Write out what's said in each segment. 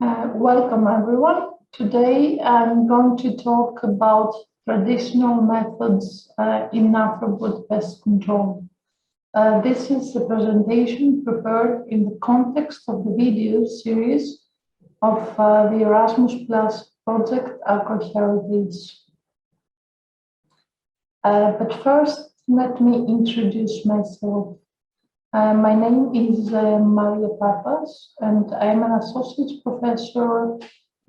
Welcome everyone. Today I'm going to talk about traditional methods in Arthropod pest control. This is a presentation prepared in the context of the video series of the Erasmus Plus project Agroheritage. But first, let me introduce myself. My name is Maria Papas, and I'm an associate professor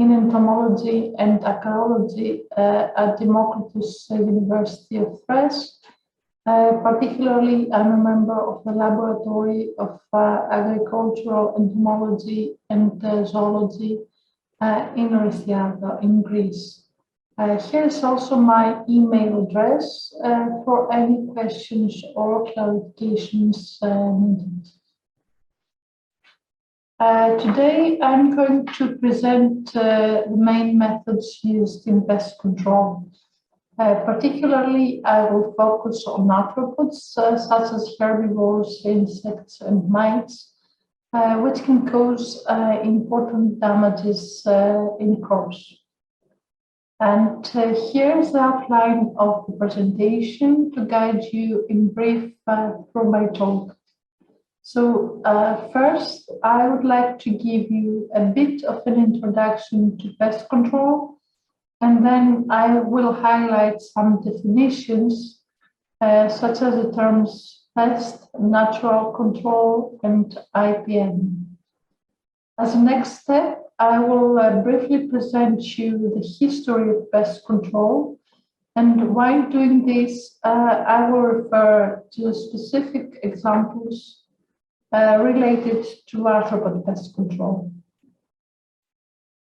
in entomology and acarology at Democritus University of Thrace. Particularly, I'm a member of the Laboratory of Agricultural Entomology and Zoology in Resiaga in Greece. Here is also my email address for any questions or clarifications needed. Today I'm going to present the main methods used in pest control. Particularly, I will focus on arthropods such as herbivores, insects, and mites, which can cause important damages in crops. And here's the outline of the presentation to guide you in brief through my talk. So first, I would like to give you a bit of an introduction to pest control, and then I will highlight some definitions such as the terms pest, natural control, and IPM. As a next step, I will briefly present you the history of pest control, and while doing this, I will refer to specific examples related to arthropod pest control.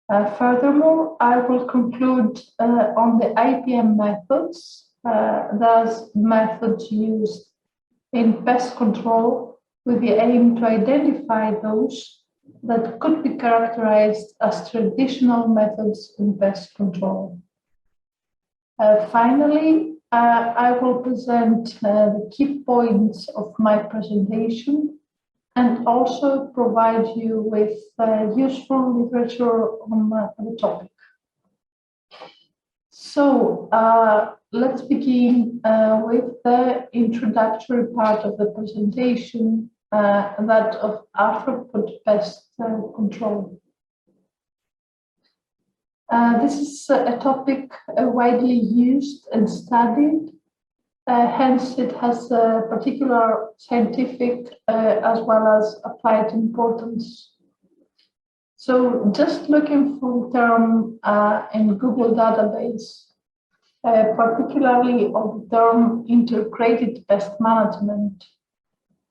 Furthermore, I will conclude on the IPM methods, thus methods used in pest control with the aim to identify those that could be characterized as traditional methods in pest control. Finally, I will present the key points of my presentation and also provide you with useful literature on the topic. So let's begin with the introductory part of the presentation, that of arthropod pest control. This is a topic widely used and studied, hence it has a particular scientific as well as applied importance. So just looking for the term in Google database, particularly of the term integrated pest management,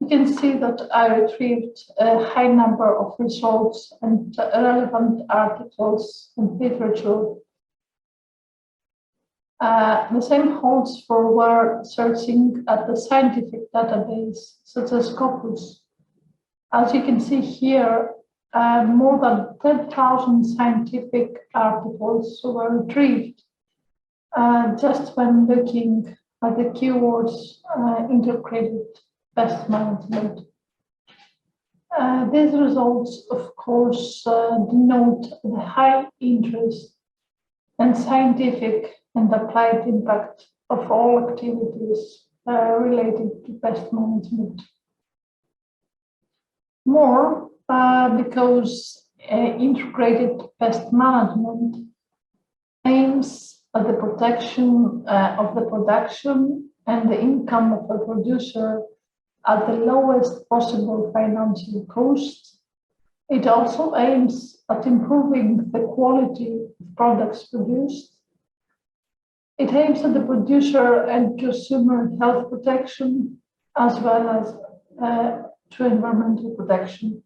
you can see that I retrieved a high number of results and relevant articles and literature. The same holds for where searching at the scientific database, such as Scopus. As you can see here, more than 10,000 scientific articles were retrieved just when looking at the keywords integrated pest management. These results, of course, denote the high interest and scientific and applied impact of all activities related to pest management. More, because integrated pest management aims at the protection of the production and the income of the producer at the lowest possible financial cost. It also aims at improving the quality of products produced. It aims at the producer and consumer health protection, as well as to environmental protection.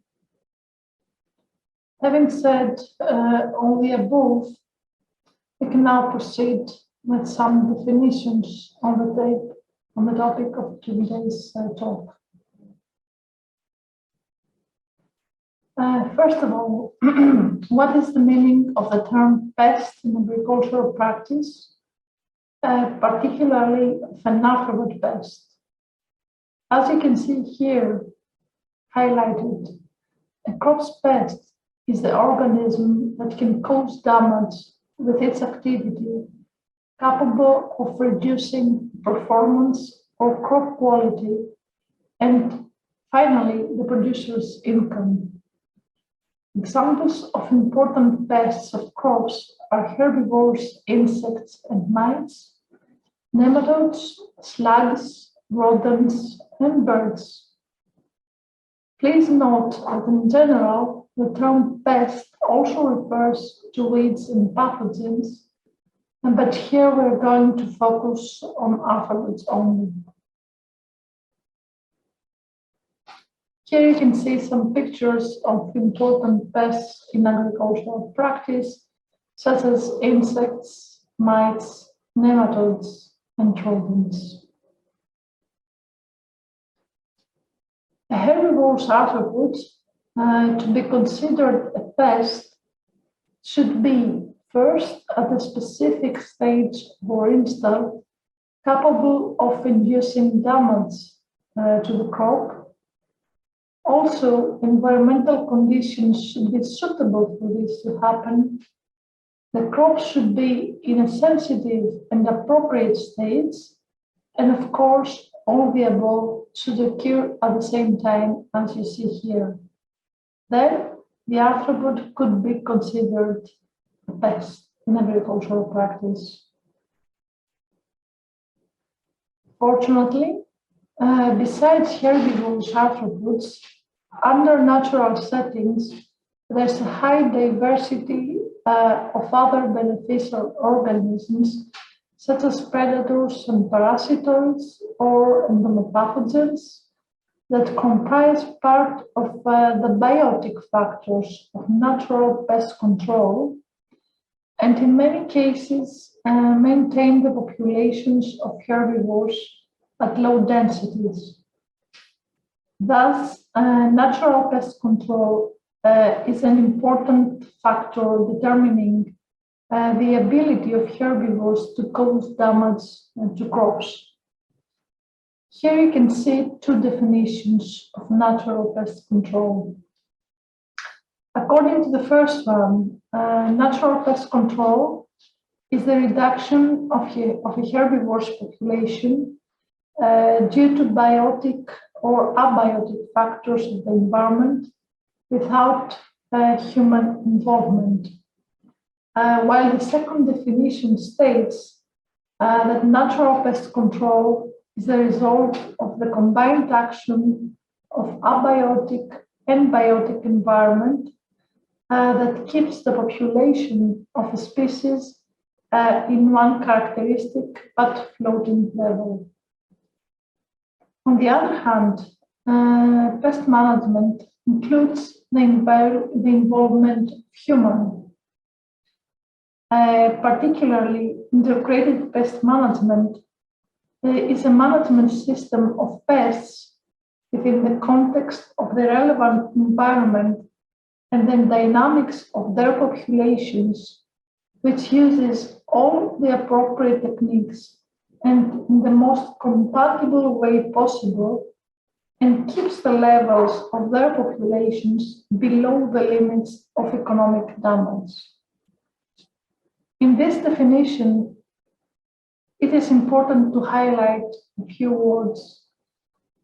Having said all the above, we can now proceed with some definitions on the topic of today's talk. First of all, what is the meaning of the term pest in agricultural practice, particularly arthropod pest? As you can see here, highlighted, a crop's pest is the organism that can cause damage with its activity, capable of reducing performance or crop quality, and finally, the producer's income. Examples of important pests of crops are herbivores, insects and mites, nematodes, slugs, rodents, and birds. Please note that in general, the term pest also refers to weeds and pathogens, but here we're going to focus on arthropods only. Here you can see some pictures of important pests in agricultural practice, such as insects, mites, nematodes, and rodents. A herbivore's arthropods, to be considered a pest, should be first at a specific stage or instant capable of inducing damage to the crop. Also, environmental conditions should be suitable for this to happen. The crop should be in a sensitive and appropriate stage, and of course, all the above should occur at the same time as you see here. Then, the arthropod could be considered a pest in agricultural practice. Fortunately, besides herbivorous arthropods, under natural settings, there's a high diversity of other beneficial organisms, such as predators and parasitoids or entomopathogens, that comprise part of the biotic factors of natural pest control, and in many cases maintain the populations of herbivores at low densities. Thus, natural pest control is an important factor determining the ability of herbivores to cause damage to crops. Here you can see two definitions of natural pest control. According to the first one, natural pest control is the reduction of a herbivore's population due to biotic or abiotic factors of the environment without human involvement. While the second definition states that natural pest control is the result of the combined action of abiotic and biotic environment that keeps the population of a species in one characteristic but floating level. On the other hand, pest management includes the involvement of humans. Particularly, integrated pest management is a management system of pests within the context of the relevant environment and the dynamics of their populations, which uses all the appropriate techniques and in the most compatible way possible, and keeps the levels of their populations below the limits of economic damage. In this definition, it is important to highlight a few words,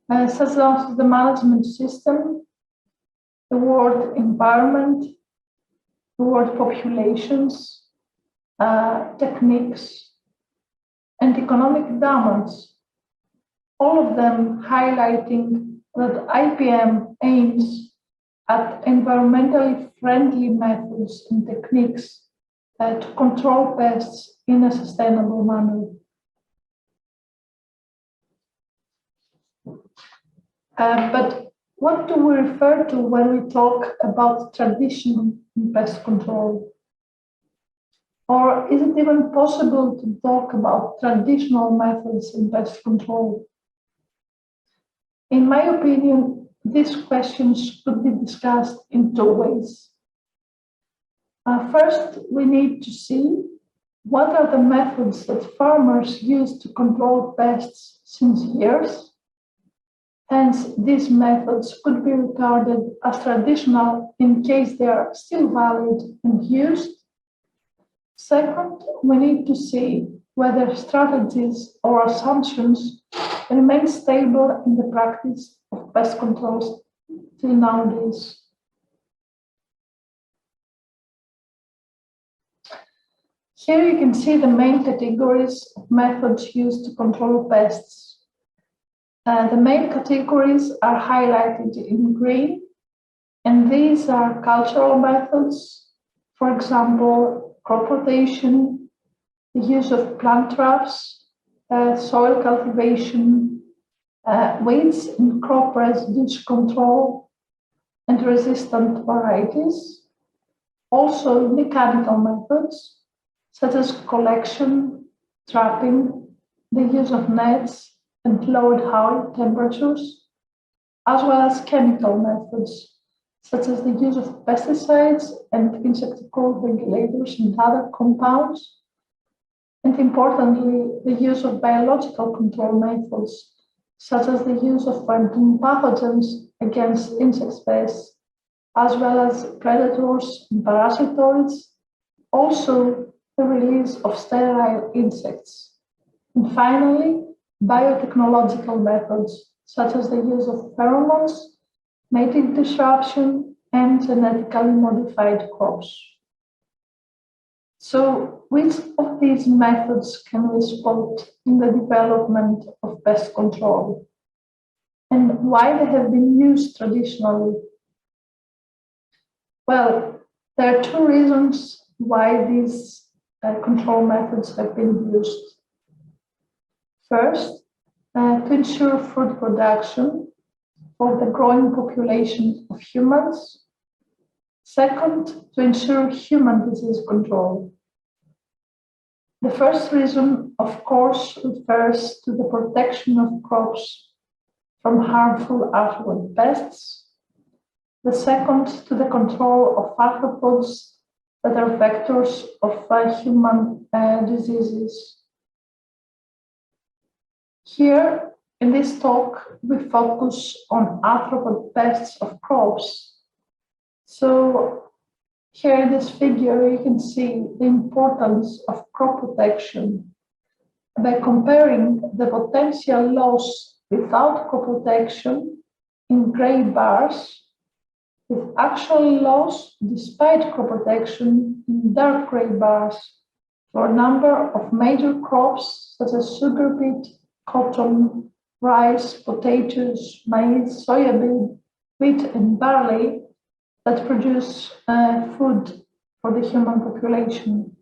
such as the management system, the word environment, the word populations, techniques, and economic damage, all of them highlighting that IPM aims at environmentally friendly methods and techniques to control pests in a sustainable manner. But what do we refer to when we talk about tradition in pest control? Or is it even possible to talk about traditional methods in pest control? In my opinion, these questions could be discussed in two ways. First, we need to see what are the methods that farmers use to control pests since years, Hence, these methods could be regarded as traditional in case they are still valid and used. Second, we need to see whether strategies or assumptions remain stable in the practice of pest control till nowadays. Here you can see the main categories of methods used to control pests. The main categories are highlighted in green, and these are cultural methods, for example, crop rotation, the use of plant traps, soil cultivation, weeds and crop residues control, and resistant varieties. Also, mechanical methods, such as collection, trapping, the use of nets, and low and high temperatures, as well as chemical methods, such as the use of pesticides and insecticide regulators and other compounds, and importantly, the use of biological control methods, such as the use of fighting pathogens against insect pests, as well as predators and parasitoids, also the release of sterile insects. And finally, biotechnological methods, such as the use of pheromones, mating disruption, and genetically modified crops. So, which of these methods can we spot in the development of pest control? And why they have been used traditionally? Well, there are two reasons why these control methods have been used. First, to ensure food production for the growing population of humans. Second, to ensure human disease control. The first reason, of course, refers to the protection of crops from harmful arthropod pests. The second, to the control of arthropods that are vectors of human diseases. Here, in this talk, we focus on arthropod pests of crops. So, here in this figure, you can see the importance of crop protection by comparing the potential loss without crop protection in gray bars with actual loss despite crop protection in dark gray bars for a number of major crops such as sugar beet, cotton, rice, potatoes, maize, soybean, wheat, and barley that produce food for the human population.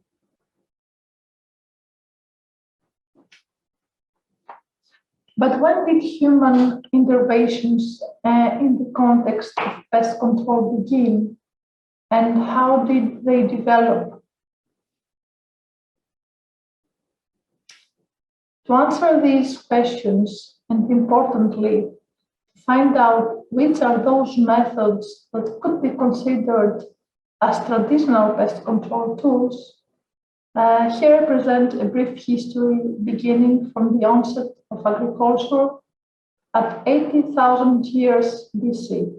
But when did human interventions in the context of pest control begin, and how did they develop? To answer these questions, and importantly, find out which are those methods that could be considered as traditional pest control tools, here I present a brief history beginning from the onset of agriculture at 80,000 years BC.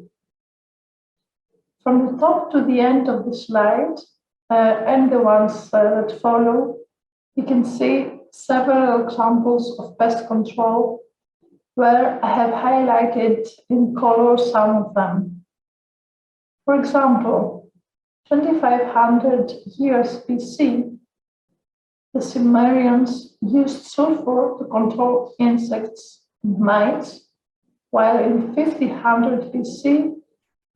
From the top to the end of the slide, and the ones that follow, you can see several examples of pest control where I have highlighted in color some of them. For example, 2500 years BC, the Sumerians used sulfur to control insects and mites, while in 1500 BC,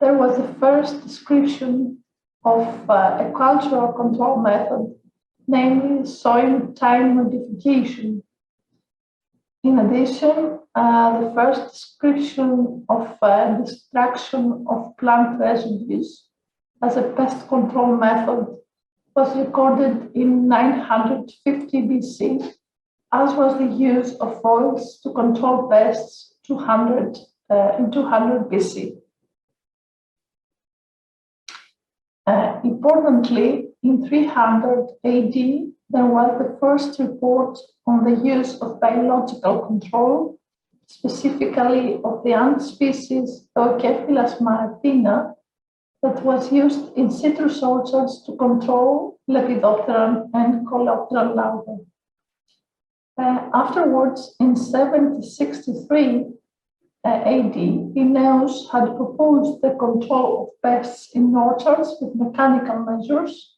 there was the first description of a cultural control method, namely soil time modification. In addition, the first description of destruction of plant residues as a pest control method was recorded in 950 BC, as was the use of oils to control pests in 200 BC. Importantly, in 300 AD, there was the first report on the use of biological control, specifically of the ant species Trakya maritima, that was used in citrus orchards to control Lepidopteran and Coleopteran larvae. Afterwards, in 763 AD, Linnaeus had proposed the control of pests in orchards with mechanical measures,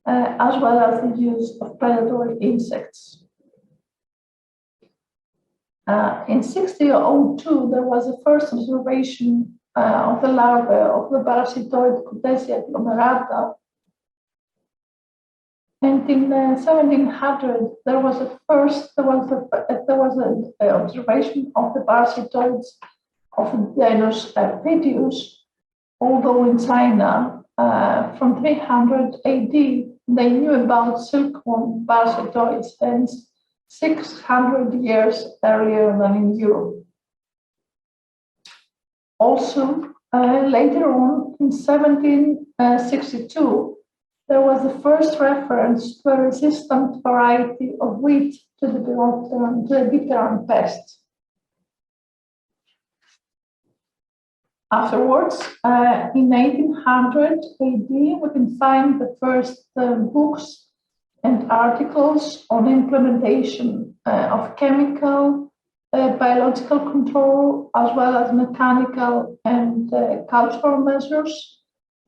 as well as the use of predatory insects. In 1602, there was the first observation of the larvae of the parasitoid Cutesia agglomerata. And in 1700, there was an observation of the parasitoids of the genus Pedius, although in China, from 300 AD, they knew about silkworm parasitoids, hence 600 years earlier than in Europe. Also, later on, in 1762, there was the first reference to a resistant variety of wheat to the Arthropod pest. Afterwards, in 1800 AD, we can find the first books and articles on implementation of chemical, biological control, as well as mechanical and cultural measures,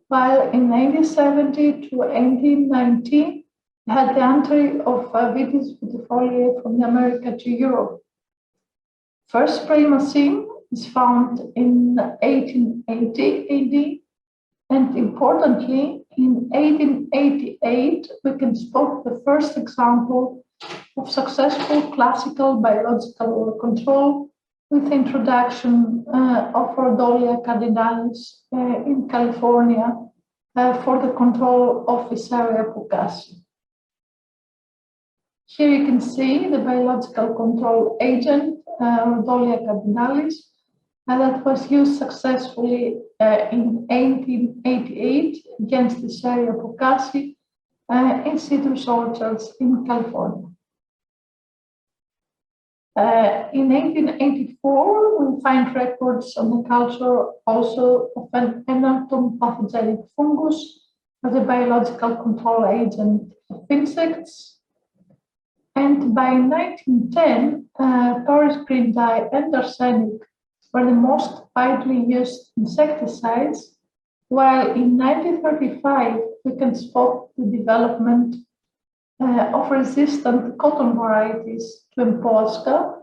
while in 1870 to 1890, we had the entry of Vitis vitifoliae from America to Europe. First spray machine is found in 1880 AD, and importantly, in 1888, we can spot the first example of successful classical biological control with the introduction of Rhodolia cardinalis in California for the control of Visaria pucasi. Here you can see the biological control agent, Rhodolia cardinalis, that was used successfully in 1888 against Visaria pucasi in citrus orchards in California. In 1884, we find records on the culture also of an enanthum pathogenic fungus as a biological control agent of insects. And by 1910, Paris green dye and arsenic were the most widely used insecticides, while in 1935, we can spot the development of resistant cotton varieties to Emposca,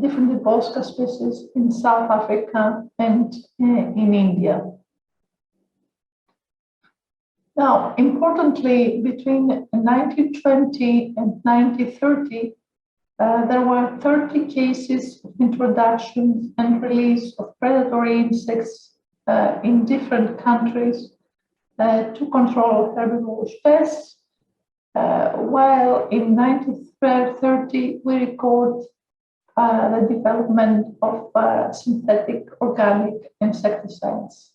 different Emposca species in South Africa and in India. Now, importantly, between 1920 and 1930, there were 30 cases of introduction and release of predatory insects in different countries to control herbivorous pests. While in 1930, we record the development of synthetic organic insecticides.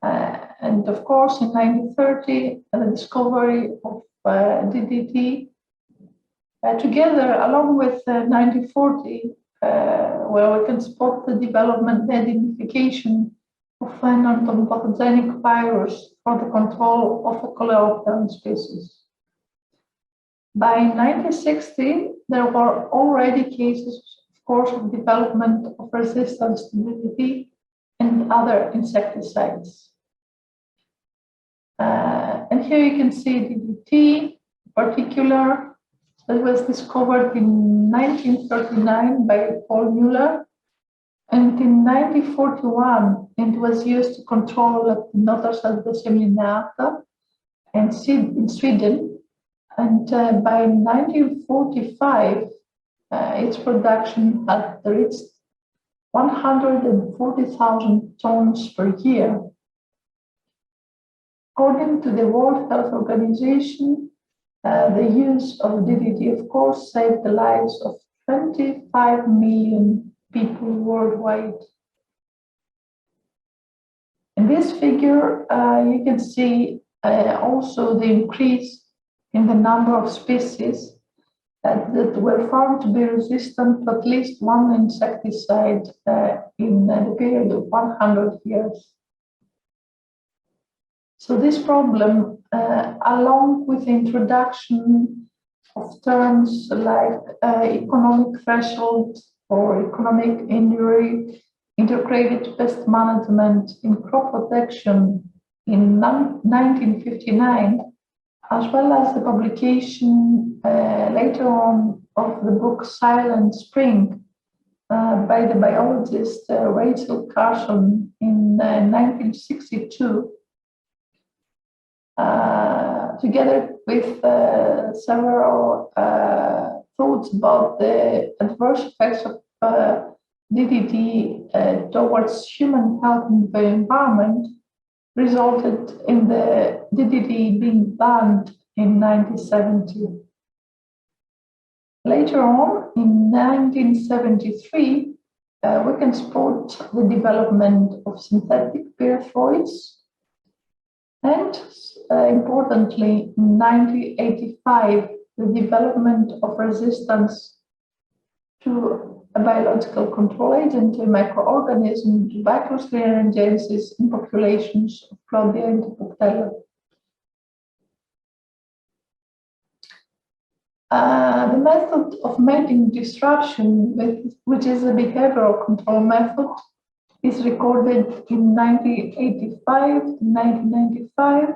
And of course, in 1930, the discovery of DDT, together along with 1940, where we can spot the development, the identification of an enanthum virus for the control of a coleopteran species. By 1960, there were already cases, of course, of development of resistance to DDT and other insecticides. And here you can see DDT, in particular, that was discovered in 1939 by Paul Muller, and in 1941 it was used to control Notarsat disseminata in Sweden. And by 1945, its production had reached 140,000 tons per year. According to the World Health Organization, the use of DDT, of course, saved the lives of 25 million people worldwide. In this figure, you can see also the increase in the number of species that were found to be resistant to at least one insecticide in the period of 100 years. So this problem, along with the introduction of terms like economic threshold or economic injury, integrated pest management in crop protection in 1959, as well as the publication later on of the book Silent Spring by the biologist Rachel Carson in 1962, together with several thoughts about the adverse effects of DDT towards human health and the environment, resulted in the DDT being banned in 1970. Later on, in 1973, we can spot the development of synthetic pyrethroids, and importantly, in 1985, the development of resistance to a biological control agent, a microorganism, to Bacillus in populations of Claudia and Poctella. The method of mating disruption, which is a behavioral control method, is recorded in 1985 to 1995,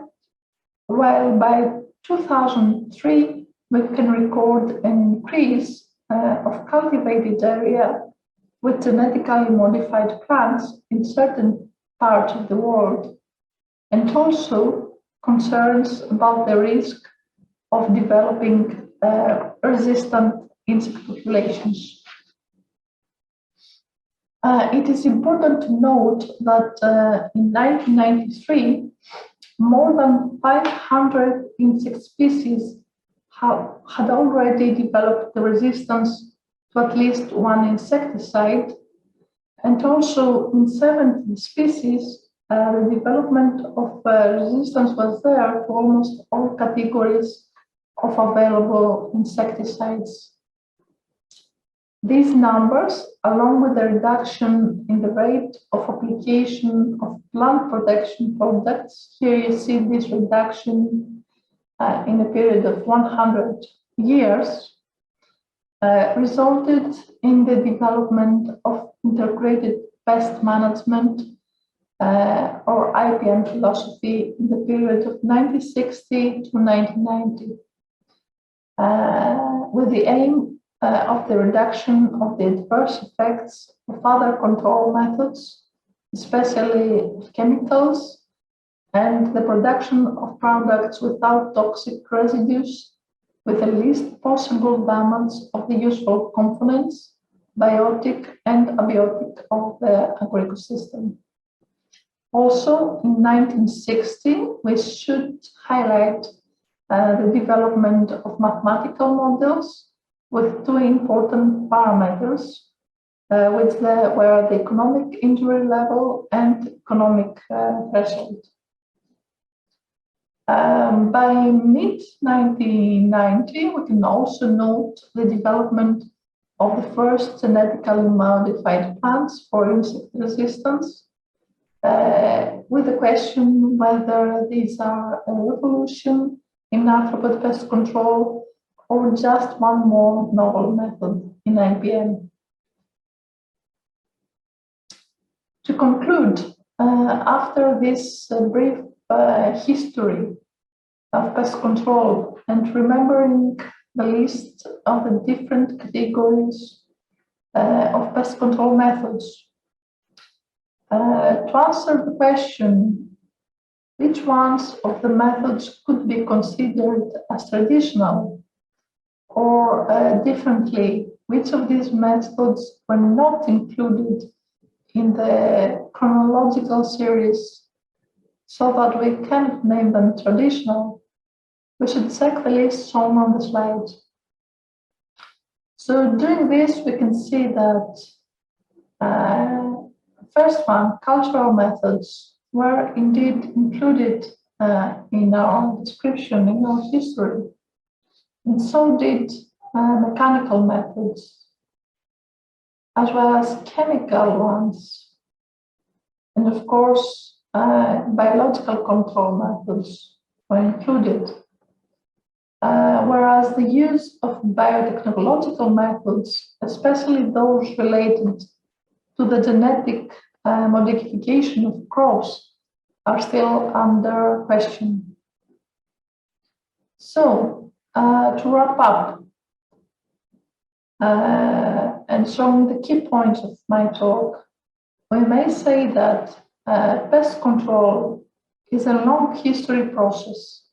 while by 2003 we can record an increase of cultivated area with genetically modified plants in certain parts of the world, and also concerns about the risk of developing resistant insect populations. It is important to note that in 1993, more than 500 insect species had already developed the resistance to at least one insecticide, and also in 70 species, the development of resistance was there to almost all categories of available insecticides. These numbers, along with the reduction in the rate of application of plant protection products, here you see this reduction in a period of 100 years, resulted in the development of integrated pest management or IPM philosophy in the period of 1960 to 1990, with the aim of the reduction of the adverse effects of other control methods, especially chemicals, and the production of products without toxic residues, with the least possible damage of the useful components, biotic and abiotic, of the agro-ecosystem. Also, in 1960, we should highlight the development of mathematical models with two important parameters, which were the economic injury level and economic threshold. By mid-1990, we can also note the development of the first genetically modified plants for insect resistance, with the question whether these are a revolution in arthropod pest control or just one more novel method in IPM. To conclude, after this brief history of pest control and remembering the list of the different categories of pest control methods, to answer the question, which ones of the methods could be considered as traditional, or differently, which of these methods were not included in the chronological series so that we cannot name them traditional, we should check the list shown on the slide. So doing this, we can see that first one, cultural methods, were indeed included in our description, in our history. And so did mechanical methods, as well as chemical ones, and of course, biological control methods were included. Whereas the use of biotechnological methods, especially those related to the genetic modification of crops, are still under question. So, to wrap up, and showing the key points of my talk, we may say that pest control is a long history process.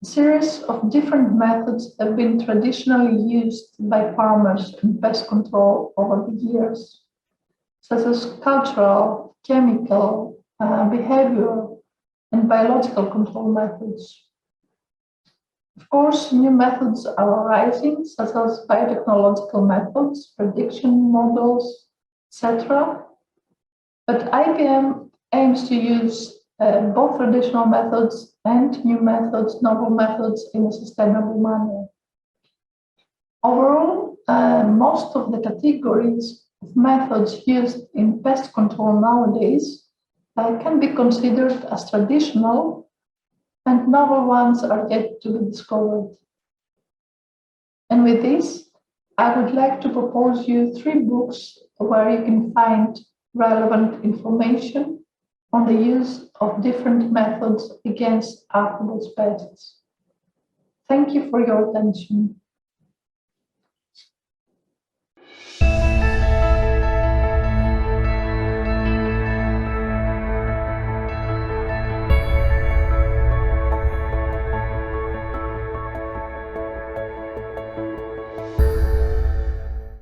A series of different methods have been traditionally used by farmers in pest control over the years, such as cultural, chemical, behavioral, and biological control methods. Of course, new methods are arising, such as biotechnological methods, prediction models, etc. But IPM aims to use both traditional methods and new methods, novel methods, in a sustainable manner. Overall, most of the categories of methods used in pest control nowadays can be considered as traditional, and novel ones are yet to be discovered. And with this, I would like to propose you 3 books where you can find relevant information on the use of different methods against arthropod pests. Thank you for your attention.